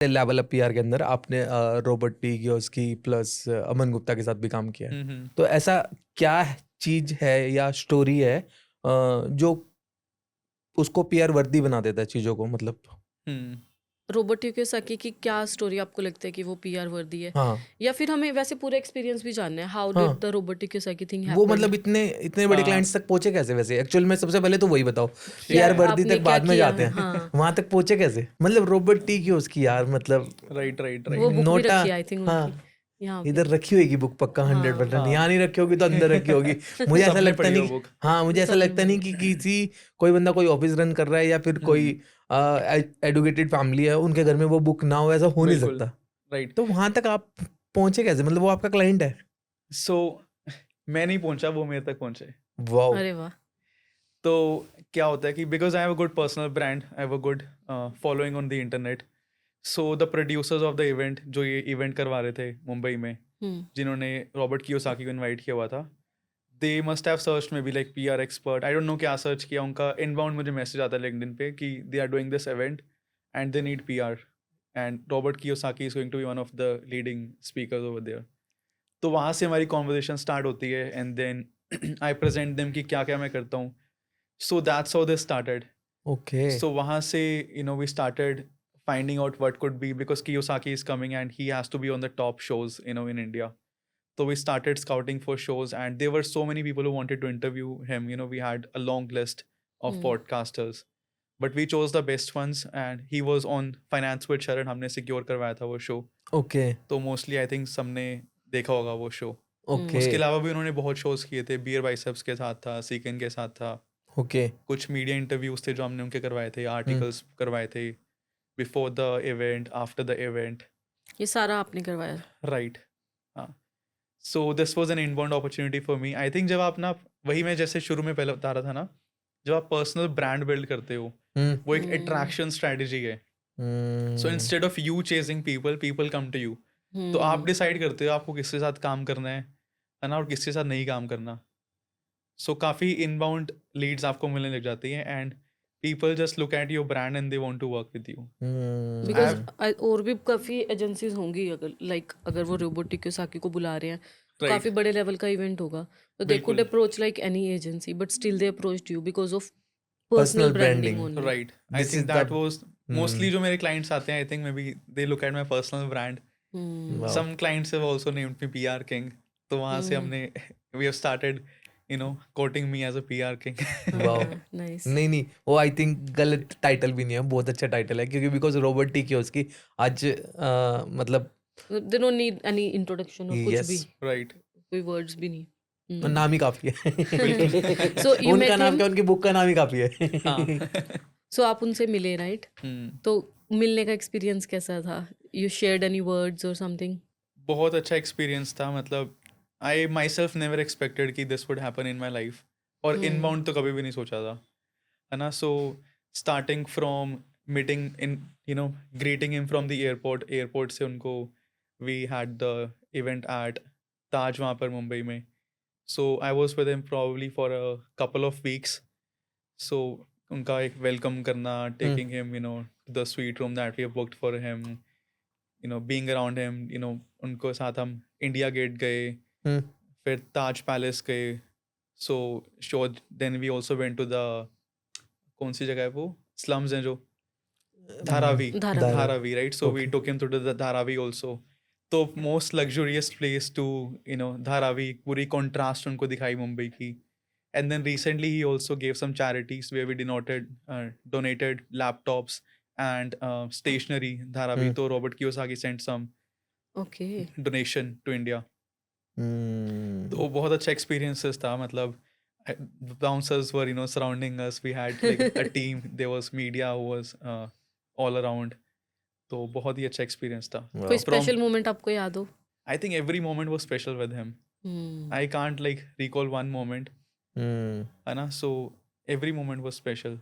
Level up PR के अंदर आपने Robert T Kiyosaki plus Aman Gupta के साथ भी काम किया है। तो ऐसा क्या चीज है या स्टोरी है जो उसको पीआर वर्दी बना देता है चीजों को, मतलब? रॉबर्ट कियोसाकी की क्या स्टोरी आपको लगता है कि वो पीआर वर्दी है, हाँ या फिर हमें वैसे पूरा एक्सपीरियंस भी जानना है, हाउ हाँ, did the Robert Kiyosaki thing वो हैपेंड? मतलब इतने इतने बड़े क्लाइंट्स तक पहुंचे कैसे? वैसे एक्चुअल में सबसे पहले तो वही बताओ, क्या पीआर वर्दी आपने तक क्या बाद में किया? जाते हैं। हाँ, वहां तक पहुंचे कैसे? मतलब रॉबर्ट टी कियोस्की यार, मतलब राइट राइट वो राइट बुक भी नोटा। रखी है आई थिंक हाँ, उनकी यहाँ पे। इधर रखी होगी बुक पक्का, 100%। हाँ यहाँ नहीं रखी होगी तो अंदर रखी होगी। मुझे ऐसा सबने लगता पढ़ी नहीं वो कि, बुक। हाँ, मुझे ऐसा सबने लगता नहीं कि पढ़ी। किसी कोई बंदा कोई ऑफिस रन कर रहा है या फिर कोई एडुकेटेड फैमिली है, उनके घर में वो बुक ना हो, ऐसा हो नहीं बिल्कुल सकता। राइट। तो वहां तक आप पहुंचे कैसे? मतलब वो आपका क्लाइंट है? सो मैं नहीं पहुंचा, वो मेरे तक पहुंचे। वाओ। अरे वाह। तो क्या होता है कि because I have a good personal brand, I have a good following on the internet, so the producers of the event जो ये इवेंट करवा रहे थे मुंबई में, जिन्होंने रॉबर्ट कियोसाकी को इनवाइट किया हुआ था, दे मस्ट हैव सर्च में भी like PR expert, I don't know क्या सर्च किया, उनका इनबाउंड मुझे मैसेज आता है लिंक्डइन पे कि they are doing this event and they need PR and Robert Kiyosaki is going to be one of the leading speakers over there. तो वहाँ से हमारी कॉन्वर्जेशन स्टार्ट होती है and then I present them कि क्या क्या मैं करता हूँ। So that's how this started. Okay. So वहाँ से we started finding out what could be, because Kiyosaki is coming and he has to be on the top shows in India. So we started scouting for shows and there were so many people who wanted to interview him. We had a long list of podcasters, but we chose the best ones and he was on Finance with Sharon. हमने secure करवाया था वो show. Okay तो mostly I think सबने देखा होगा वो show. Okay उसके अलावा भी उन्होंने बहुत shows किए थे, बियर बाइसेप्स के साथ था, सीकन के साथ था, ओके। कुछ मीडिया इंटरव्यूज थे जो हमने उनके करवाए थे, आर्टिकल्स करवाए थे, before the event, after the event, ये सारा आपने करवाया? राइट। हाँ, so this was an inbound opportunity for me. I think जब आप ना, वही मैं जैसे शुरू में पहले बता रहा था ना, जब आप पर्सनल ब्रांड बिल्ड करते हो, वो एक अट्रैक्शन स्ट्रेटजी है। So instead of you chasing people, people come to you. तो आप डिसाइड करते हो आपको किसके साथ काम करना है ना, और किसके साथ नहीं काम करना। सो काफ़ी इनबाउंड लीड्स आपको मिलने लग जाती हैं and people just look at your brand and they want to work with you. Because और भी काफ़ी एजेंसीज होंगी, अगर वो रॉबर्ट कियोसाकी को बुला रहे हैं तो Right. काफ़ी बड़े लेवल का इवेंट होगा, तो दे कुड बिल्कुल। Approach like any agency, but still they approached you because of Personal personal branding. Branding only. Right. I This think is that the was mostly जो मेरे clients आते हैं, I think maybe they look at my personal brand. wow. Some clients have also named me PR King. तो वहाँ से हमने we have started quoting me as a PR King. Wow. Nice. नहीं नहीं, वो आई थिंक गलत title भी नहीं है, बहुत अच्छा टाइटल है, क्योंकि बिकॉज रॉबर्ट टी कियोस्की आज मतलब they don't need any introduction और कुछ भी, यस, Right. कोई वर्ड्स भी नहीं। नाम ही काफी है। सो यू उनका मेट नाम हिम, क्या, उनकी बुक का नाम ही काफी है। हाँ। सो आप उनसे मिले राइट? तो मिलने का एक्सपीरियंस कैसा था? यू शेयर्ड एनी वर्ड्स और समथिंग? बहुत अच्छा एक्सपीरियंस था। मतलब I myself never expected कि this would happen in my life, और इनबाउंड तो कभी भी नहीं सोचा था, है ना। So starting from meeting in greeting him from the airport से उनको, we had the event at Taj वहाँ पर मुंबई में। So I was with him probably for a couple of weeks. सो उनका एक वेलकम करना, taking him the sweet room that we have booked for him, being around him, उनको साथ हम India gate गए, फिर ताज पैलेस गए। So show then we also went to the, कौन सी जगह है वो, स्लम्स हैं जो, Dharavi, Dharavi. Dharavi, right. So we Okay. Took him to the Dharavi also. तो most luxurious place to Dharavi, पूरी कॉन्ट्रास्ट उनको दिखाई मुंबई की। And then recently he also gave some charities where we donated laptops and stationery. Dharavi, तो Robert Kiyosaki sent some okay. donation to India. तो बहुत अच्छा experiences था। मतलब bouncers were surrounding us. We had like a team. There was media who was all around. तो बहुत ही अच्छा experience था। कोई स्पेशल मोमेंट आपको याद हो? I think every moment was special with him. I can't like recall one moment, है ना। So every moment was special.